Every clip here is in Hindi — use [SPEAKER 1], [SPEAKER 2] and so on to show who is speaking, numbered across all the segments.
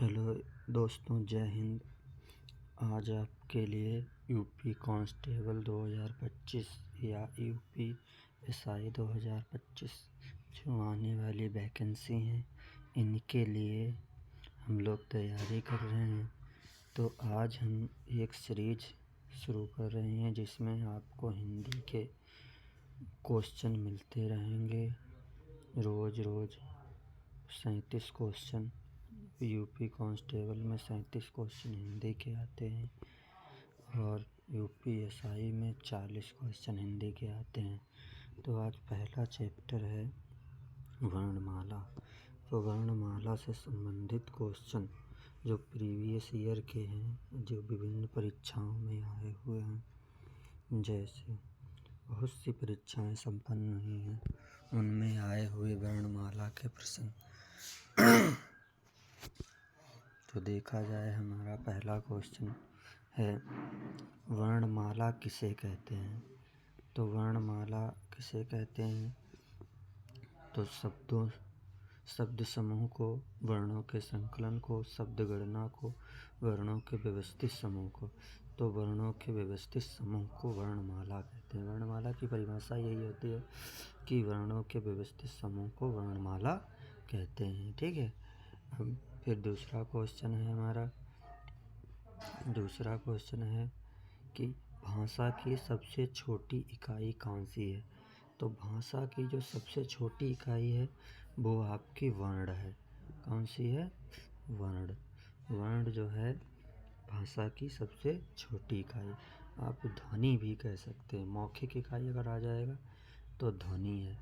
[SPEAKER 1] हेलो दोस्तों, जय हिंद। आज आपके लिए यूपी कांस्टेबल 2025 या यूपी एसआई 2025 जो आने वाली वैकेंसी हैं, इनके लिए हम लोग तैयारी कर रहे हैं। तो आज हम एक सीरीज शुरू कर रहे हैं जिसमें आपको हिंदी के क्वेश्चन मिलते रहेंगे रोज़ 37 क्वेश्चन। यूपी कांस्टेबल में 37 क्वेश्चन हिंदी के आते हैं और यूपी एसआई में 40 क्वेश्चन हिंदी के आते हैं। तो आज पहला चैप्टर है वर्णमाला। तो वर्णमाला से संबंधित क्वेश्चन जो प्रीवियस ईयर के हैं, जो विभिन्न परीक्षाओं में आए हुए हैं, जैसे बहुत सी परीक्षाएं संपन्न हुई हैं, उनमें आए हुए वर्णमाला के प्रश्न। तो देखा जाए, हमारा पहला क्वेश्चन है वर्णमाला किसे कहते हैं। तो वर्णमाला किसे कहते हैं? तो शब्द समूह को, वर्णों के संकलन को, शब्द गणना को, वर्णों के व्यवस्थित समूह को। तो वर्णों के व्यवस्थित समूह को वर्णमाला कहते हैं। वर्णमाला की परिभाषा यही होती है कि वर्णों के व्यवस्थित समूह को वर्णमाला कहते हैं। ठीक है। अब फिर दूसरा क्वेश्चन है कि भाषा की सबसे छोटी इकाई कौन सी है। तो भाषा की जो सबसे छोटी इकाई है वो आपकी वर्ण है। कौन सी है? वर्ण। वर्ण जो है भाषा की सबसे छोटी इकाई। आप ध्वनि भी कह सकते हैं। मौखिक इकाई अगर आ जाएगा तो ध्वनि है।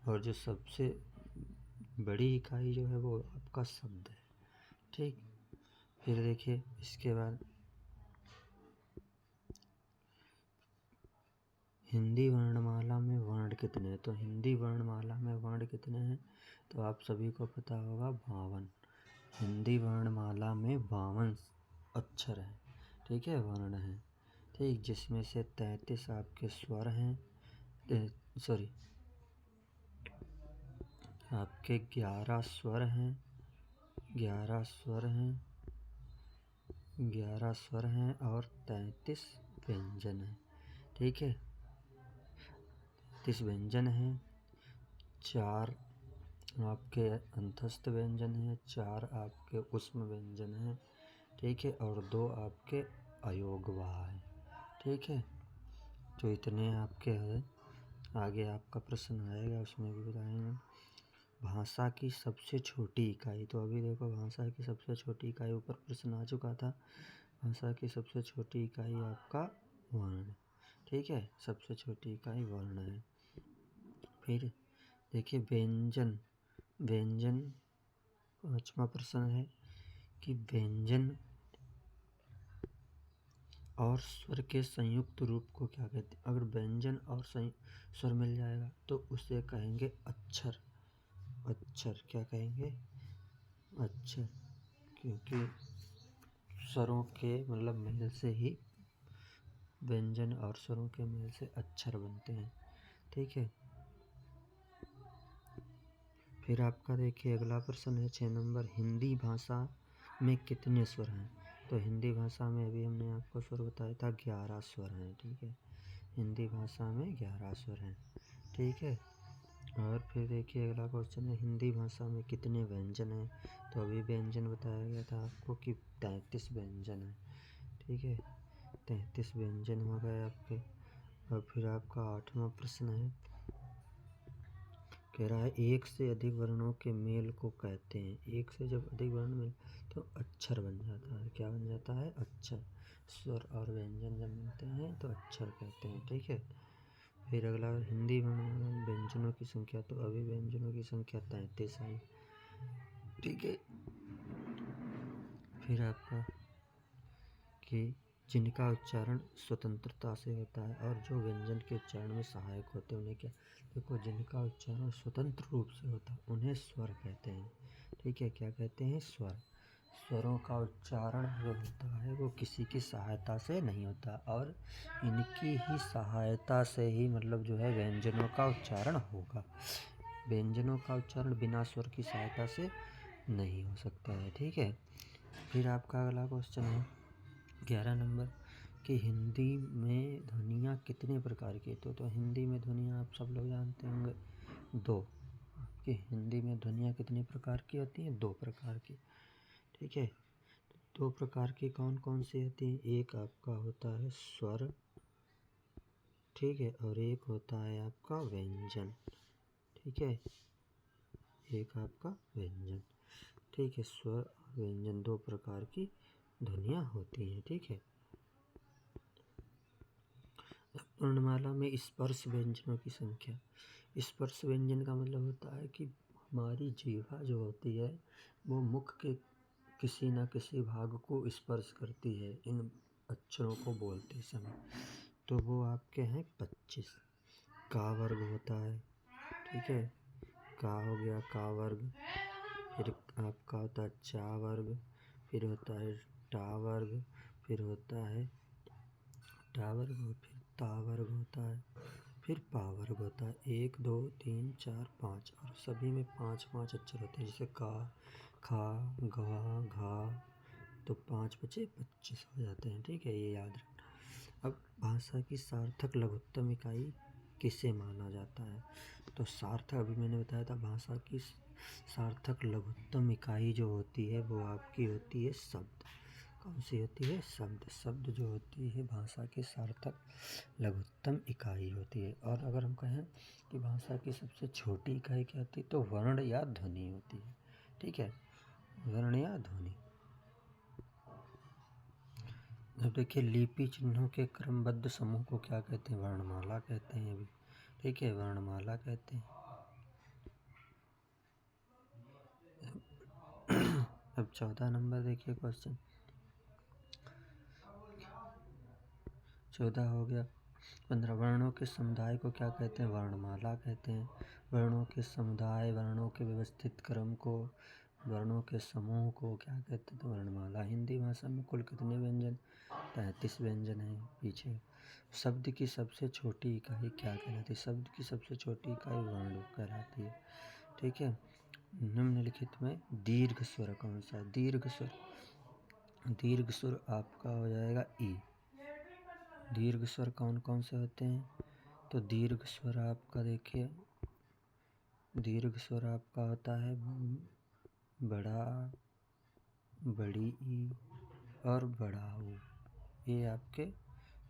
[SPEAKER 1] और जो सबसे बड़ी इकाई जो है वो आपका शब्द है। ठीक। फिर देखिए, इसके बाद हिंदी वर्णमाला में वर्ण कितने हैं। तो हिंदी वर्णमाला में वर्ण कितने हैं? तो आप सभी को पता होगा, 52। हिंदी वर्णमाला में 52 अक्षर हैं। ठीक है, वर्ण हैं। ठीक, जिसमें से 33 आपके स्वर हैं। आपके 11 स्वर हैं। 11 स्वर हैं और 33 व्यंजन हैं। ठीक है, 33 व्यंजन हैं। 4 आपके अंतस्थ व्यंजन हैं, 4 आपके ऊष्म व्यंजन हैं। ठीक है, और 2 आपके अयोगवाह हैं। ठीक है, तो इतने आपके हैं। आगे आपका प्रश्न आएगा, उसमें भी बताएंगे। भाषा की सबसे छोटी इकाई। तो अभी देखो, भाषा की सबसे छोटी इकाई, ऊपर प्रश्न आ चुका था। भाषा की सबसे छोटी इकाई आपका वर्ण। ठीक है, सबसे छोटी इकाई वर्ण है। फिर देखिए, व्यंजन। 5वां प्रश्न है कि व्यंजन और स्वर के संयुक्त रूप को क्या कहते हैं। अगर व्यंजन और स्वर मिल जाएगा तो उसे कहेंगे अक्षर। क्या कहेंगे? अक्षर। क्योंकि स्वरों के मतलब मेल से ही, व्यंजन और स्वरों के मेल से अक्षर बनते हैं। ठीक है। फिर आपका देखिए, अगला प्रश्न है 6 नंबर, हिंदी भाषा में कितने स्वर हैं। तो हिंदी भाषा में अभी हमने आपको स्वर बताया था, 11 स्वर हैं। ठीक है, हिंदी भाषा में 11 स्वर हैं। ठीक है। और फिर देखिए, अगला क्वेश्चन है हिंदी भाषा में कितने व्यंजन हैं। तो अभी व्यंजन बताया गया था आपको कि 33 व्यंजन हैं। ठीक है, 33 व्यंजन हो गए आपके। और फिर आपका 8वां प्रश्न है, कह रहा है एक से अधिक वर्णों के मेल को कहते हैं। एक से जब अधिक वर्ण मिल तो अक्षर बन जाता है। क्या बन जाता है? अक्षर। स्वर और व्यंजन जब मिलते हैं तो अक्षर कहते हैं। ठीक है। फिर अगला, हिंदी वर्णमाला में व्यंजनों की संख्या। तो अभी व्यंजनों की संख्या 33 आई। ठीक है। फिर आपका कि जिनका उच्चारण स्वतंत्रता से होता है और जो व्यंजन के उच्चारण में सहायक होते हैं उन्हें क्या। देखो, जिनका उच्चारण स्वतंत्र रूप से होता है उन्हें स्वर कहते हैं। ठीक है, क्या कहते हैं? स्वर। स्वरों का उच्चारण जो होता है वो किसी की सहायता से नहीं होता, और इनकी ही सहायता से ही मतलब जो है व्यंजनों का उच्चारण होगा। व्यंजनों का उच्चारण बिना स्वर की सहायता से नहीं हो सकता है। ठीक है। फिर आपका अगला क्वेश्चन है 11 नंबर कि हिंदी में ध्वनियाँ कितने प्रकार की। तो हिंदी में ध्वनियाँ आप सब लोग जानते होंगे 2। कि हिंदी में ध्वनियाँ कितने प्रकार की होती हैं? 2 प्रकार की। ठीक है, 2 प्रकार की कौन कौन सी होती हैं? एक आपका होता है स्वर, ठीक है, और एक होता है आपका व्यंजन। ठीक है, एक आपका व्यंजन। ठीक है, स्वर और व्यंजन 2 प्रकार की ध्वनियाँ होती हैं। ठीक है, वर्णमाला में स्पर्श व्यंजनों की संख्या। स्पर्श व्यंजन का मतलब होता है कि हमारी जीवा जो होती है वो मुख के किसी न किसी भाग को स्पर्श करती है इन अक्षरों को बोलते समय। तो वो आपके हैं 25। का वर्ग होता है, ठीक है, का हो गया का वर्ग। फिर आपका होता है चा वर्ग, फिर होता है टा वर्ग, फिर होता है टा वर्ग, फिर ता वर्ग होता है, फिर पा वर्ग होता है। 1 2 3 4 5 और सभी में 5 अक्षर होते हैं, जैसे का, खा, गा, घा। तो 5 बचे 25 हो जाते हैं। ठीक है, ये याद रखना। अब भाषा की सार्थक लघुत्तम इकाई किसे माना जाता है? तो सार्थक, अभी मैंने बताया था, भाषा की सार्थक लघुत्तम इकाई जो होती है वो आपकी होती है शब्द। कौन सी होती है? शब्द। शब्द जो होती है भाषा की सार्थक लघुत्तम इकाई होती है। और अगर हम कहें कि भाषा की सबसे छोटी इकाई क्या होती है, तो वर्ण या ध्वनि होती है। ठीक है, वर्ण या ध्वनि। अब देखिए, लिपि चिन्हों के क्रमबद्ध समूह को क्या कहते हैं? वर्णमाला कहते हैं अभी। ठीक है, वर्णमाला कहते हैं। अब 14 नंबर देखिए क्वेश्चन। 14 हो गया। 15 वर्णों के समुदाय को क्या कहते हैं? वर्णमाला कहते हैं। वर्णों के समुदाय, वर्णों के व्यवस्थित क्रम को, वर्णों के समूह को क्या कहते हैं? तो वर्णमाला। हिंदी भाषा में कुल कितने व्यंजन? 33 व्यंजन हैं पीछे। शब्द की सबसे छोटी इकाई क्या कहलाती है? शब्द की सबसे छोटी इकाई वर्ण कहलाती है। ठीक है, निम्नलिखित में दीर्घ स्वर कौन सा है? दीर्घ स्वर, दीर्घ स्वर आपका हो जाएगा ई। दीर्घ स्वर कौन कौन से होते हैं? तो दीर्घ स्वर आपका देखिए, दीर्घ स्वर आपका होता है बड़ा, बड़ी ई और बड़ा ऊ। ये आपके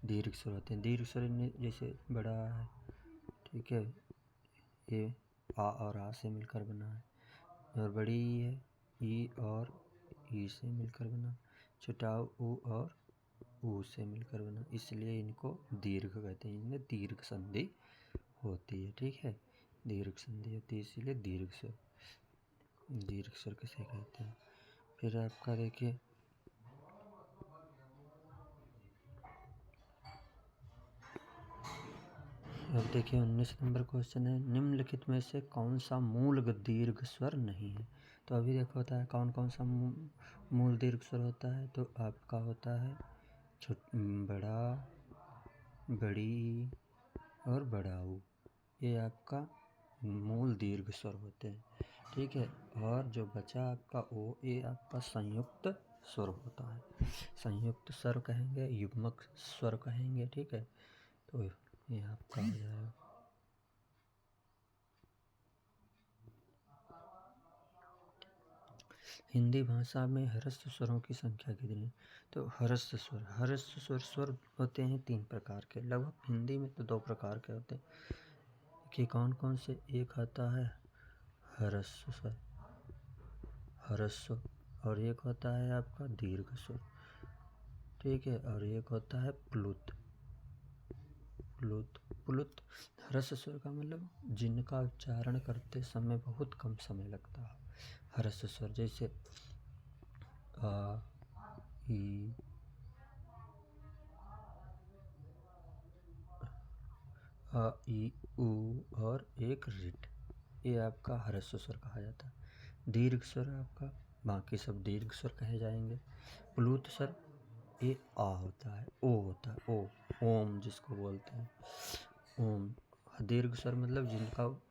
[SPEAKER 1] दीर्घ स्वर होते हैं। दीर्घ स्वर जैसे बड़ा है, ठीक है, ये आ और आ से मिलकर बना है, और बड़ी ई है, ई और ई से मिलकर बना, छोटा ऊ और ऊ से मिलकर बना, इसलिए इनको दीर्घ कहते हैं। इनमें दीर्घ संधि होती है। ठीक है, दीर्घ संधि होती है, इसीलिए दीर्घ स्वर, दीर्घ स्वर किसे कहते हैं। फिर आपका देखिए, अब देखिए 19 नंबर क्वेश्चन है, निम्नलिखित में से कौन सा मूल दीर्घ स्वर नहीं है? तो अभी देखो होता है कौन कौन सा मूल दीर्घ स्वर होता है। तो आपका होता है बड़ा, बड़ी और बड़ा ऊ। ये आपका मूल दीर्घ स्वर होते हैं। ठीक है, और जो बचा आपका ओ, ये आपका संयुक्त स्वर होता है। संयुक्त स्वर कहेंगे, युग्मक स्वर कहेंगे। ठीक है, तो ये आपका हो जाएगा। हिंदी भाषा में ह्रस्व स्वरों की संख्या कितनी है? तो ह्रस्व स्वर, ह्रस्व स्वर स्वर होते हैं 3 प्रकार के। लगभग हिंदी में तो 2 प्रकार के होते हैं कि कौन कौन से? एक आता है ह्रस्व स्वर, ह्रस्व, और एक होता है आपका दीर्घ स्वर। ठीक है, और एक होता है प्लुत। प्लुत, प्लुत ह्रस्व स्वर का मतलब जिनका उच्चारण करते समय बहुत कम समय लगता है। ह्रस्व स्वर जैसे आ, ई, आ, ई, ऊ और एक रिट, ये आपका ह्रस्व स्वर कहा जाता है। दीर्घ स्वर आपका, बाकी सब दीर्घ स्वर कहे जाएंगे। प्लुत स्वर ये आ होता है, ओ होता है, ओ, ओम जिसको बोलते हैं, ओम दीर्घ स्वर मतलब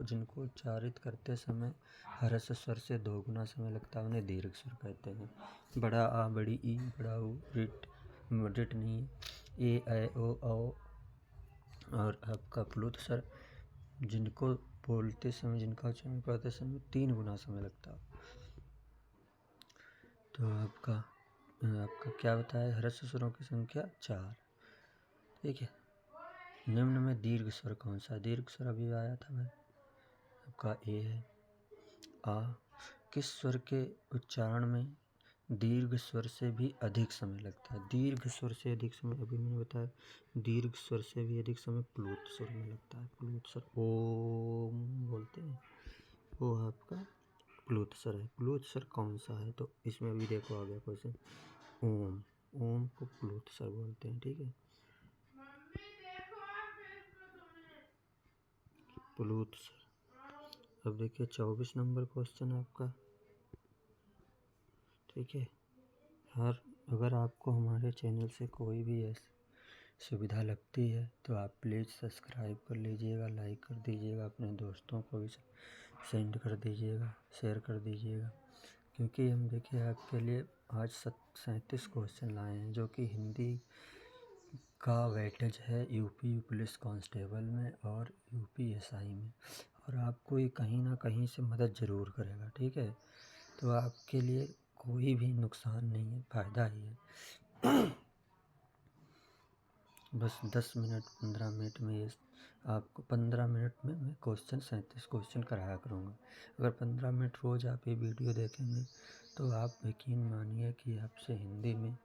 [SPEAKER 1] जिनको उच्चारित करते समय ह्रस्व स्वर से दोगुना समय लगता है उन्हें दीर्घ स्वर कहते हैं। बड़ा आ, बड़ी ई, बड़ा ऊ, रिट नहीं, ए, ऐ, ओ, औ। और आपका प्लुत स्वर जिनको बोलते समय, जिनका उच्चारण करते समय 3 गुना समय लगता है। तो आपका क्या बताया, ह्रस्व स्वरों की संख्या 4। ठीक है। निम्न में दीर्घ स्वर कौन सा? दीर्घ स्वर अभी आया था भाई, आपका ए है। आ। किस स्वर के उच्चारण में दीर्घ स्वर से भी अधिक समय लगता है? दीर्घ स्वर से अधिक समय, अभी मैंने बताया, दीर्घ स्वर से भी अधिक समय प्लुत स्वर में लगता है। प्लुत स्वर ओम बोलते हैं, वो आपका प्लुत स्वर है। प्लुत स्वर कौन सा है? तो इसमें अभी देखो आ गया क्वेश्चन, ओम। ओम को प्लुत स्वर बोलते हैं। ठीक है, प्लुत स्वर। अब देखिए 24 नंबर क्वेश्चन आपका। ठीक है, अगर आपको हमारे चैनल से कोई भी ऐसी सुविधा लगती है तो आप प्लीज़ सब्सक्राइब कर लीजिएगा, लाइक कर दीजिएगा, अपने दोस्तों को भी सेंड कर दीजिएगा, शेयर कर दीजिएगा। क्योंकि हम देखिए आपके लिए आज 37 क्वेश्चन लाए हैं जो कि हिंदी का वेटेज है यूपी पुलिस कांस्टेबल में और यूपी एसआई में, और आपको ये कहीं ना कहीं से मदद ज़रूर करेगा। ठीक है, तो आपके लिए कोई भी नुकसान नहीं है, फ़ायदा ही है। बस 10 मिनट 15 मिनट में ये आपको 15 मिनट में मैं 37 क्वेश्चन कराया करूँगा। अगर 15 मिनट रोज़ आप ये वीडियो देखेंगे तो आप यकीन मानिए कि आपसे हिंदी में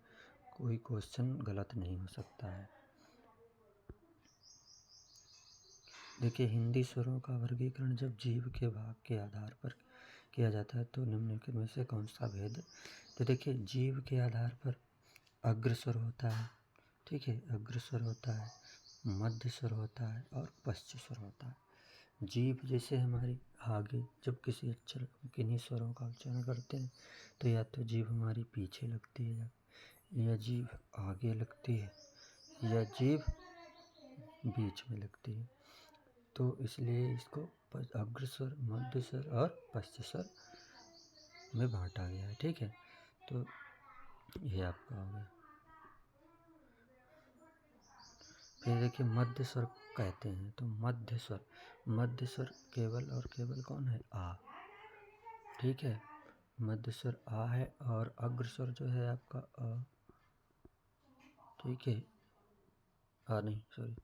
[SPEAKER 1] कोई क्वेश्चन गलत नहीं हो सकता है। देखिए, हिंदी स्वरों का वर्गीकरण जब जीव के भाग के आधार पर किया जाता है तो निम्नलिखित में से कौन सा भेद? तो देखिए, जीव के आधार पर अग्र स्वर होता है। ठीक है, अग्र स्वर होता है, मध्य स्वर होता है और पश्च स्वर होता है। जीभ जैसे हमारी आगे जब किसी अक्षर किन्हीं स्वरों का उच्चारण करते हैं तो या तो जीभ हमारी पीछे लगती है, या जीभ आगे लगती है, या जीभ बीच में लगती है। तो इसलिए इसको अग्र स्वर, मध्य स्वर और पश्च स्वर में बांटा गया है। ठीक है, तो ये आपका हो गया। फिर देखिए, मध्य स्वर कहते हैं तो मध्य स्वर केवल और केवल कौन है? आ। ठीक है, मध्य स्वर आ है और अग्र स्वर जो है आपका अ। ठीक है, नहीं सॉरी,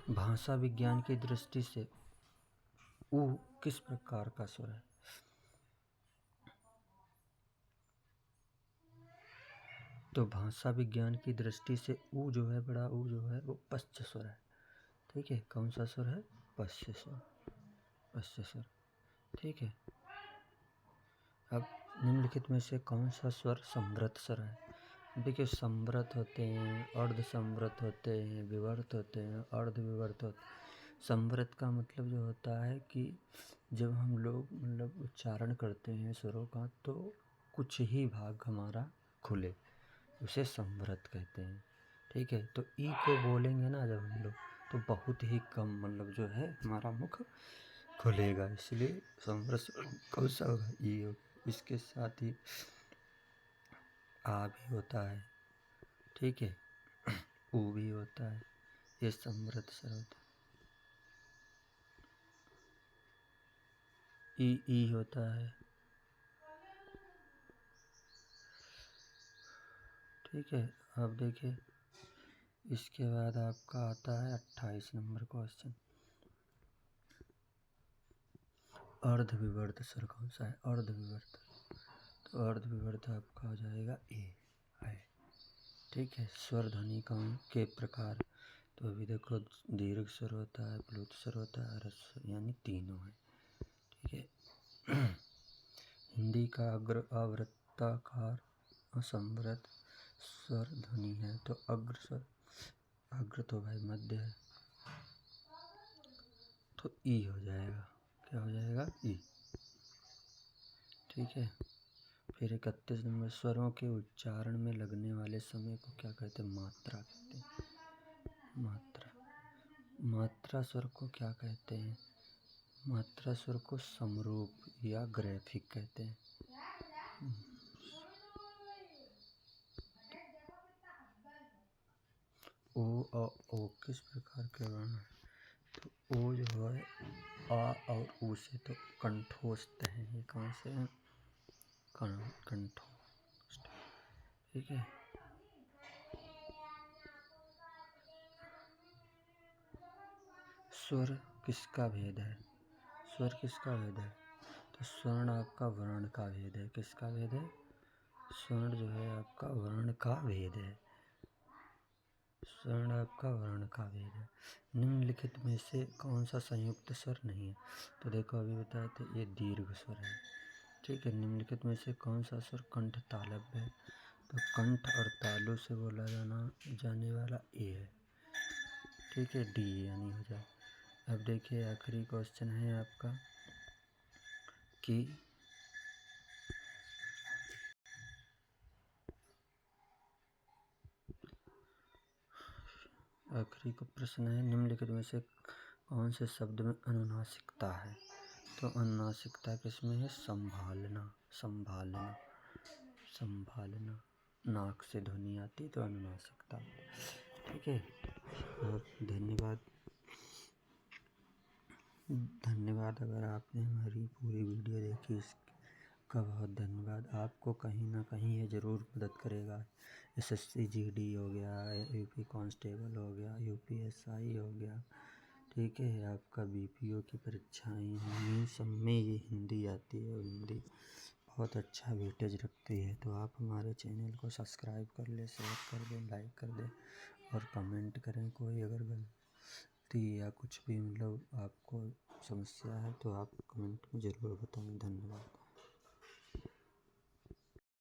[SPEAKER 1] भाषा विज्ञान की दृष्टि से ऊ किस प्रकार का स्वर है? तो भाषा विज्ञान की दृष्टि से ऊ जो है, बड़ा ऊ जो है वो पश्च स्वर है। ठीक है, कौन सा स्वर है? पश्च स्वर, पश्च स्वर। ठीक है, अब निम्नलिखित में से कौन सा स्वर समृत स्वर है? देखिए, समृत होते हैं, अर्ध समृत होते हैं, विवर्त होते हैं, अर्ध विवर्त होते हैं। समृत का मतलब जो होता है कि जब हम लोग मतलब उच्चारण करते हैं स्वरों का तो कुछ ही भाग हमारा खुले, उसे समृत कहते हैं। ठीक है, तो ई को बोलेंगे ना जब हम लोग तो बहुत ही कम मतलब जो है हमारा मुख खुलेगा, इसलिए समृत कौन सा होगा? ई होगा। इसके साथ ही आ भी होता है। ठीक है, ऊ भी होता है, ये समृत स्वर होता है। ई होता है। ठीक है, अब देखिए इसके बाद आपका आता है 28 नंबर क्वेश्चन, अर्ध विवर्त स्वर कौन सा है? अर्ध विवर्त, तो अर्ध विवर्त आपका हो जाएगा ए है। ठीक है, स्वर ध्वनि कौन के प्रकार? तो अभी देखो, दीर्घ स्वर होता है, प्लुत स्वर होता है, ह्रस्व, यानी तीनों है। ठीक है, हिंदी का अग्र अवृत्ताकार असमृत स्वर ध्वनि है तो अग्र स्वर, अग्र तो भाई मध्य है तो ई हो जाएगा। क्या हो जाएगा? ई। ठीक है, फिर 31 नंबर, स्वरों के उच्चारण में लगने वाले समय को क्या कहते हैं? मात्रा कहते हैं। मात्रा। मात्रा स्वर को क्या कहते हैं? मात्रा स्वर को समरूप या ग्राफिक कहते हैं। ओ और ओ किस प्रकार के वर्ण हैं? तो ओ जो है आ और ऊ से तो कंठोस्त है। ये कहाँ से है? कंठोस्त। ठीक है। स्वर किसका भेद है? स्वर किसका भेद है? तो स्वर्ण आपका वर्ण का भेद है। किसका भेद है? स्वर्ण जो है आपका वर्ण का भेद है। स्वर्ण आपका वर्ण का भेद है। निम्नलिखित में से कौन सा संयुक्त स्वर नहीं है? तो देखो अभी बताए थे ये दीर्घ स्वर है। ठीक है। निम्नलिखित में से कौन सा स्वर कंठ तालव्य है? तो कंठ और तालु से बोला जाने वाला ए है। ठीक है, डी यानी हो जाए। अब देखिए आखिरी क्वेश्चन है आपका कि आखिरी का प्रश्न है, निम्नलिखित में से कौन से शब्द में अनुनासिकता है? तो अनुनासिकता किसमें है? संभालना। संभालना। संभालना। नाक से ध्वनि आती तो अनुनासिकता। ठीक है। और धन्यवाद। धन्यवाद। अगर आपने हमारी पूरी वीडियो देखी इसका बहुत धन्यवाद। आपको कहीं ना कहीं ये ज़रूर मदद करेगा। SSC GD हो गया, यूपी कांस्टेबल हो गया, UPSI हो गया। ठीक है। आपका BPO की परीक्षाएं हैं, सब में ये हिंदी आती है और हिंदी बहुत अच्छा वेटेज रखती है। तो आप हमारे चैनल को सब्सक्राइब कर लें, शेयर कर दें, लाइक कर दें और कमेंट करें। कोई अगर गलती या कुछ भी मतलब आपको समस्या है तो आप कमेंट में ज़रूर बताएं। धन्यवाद।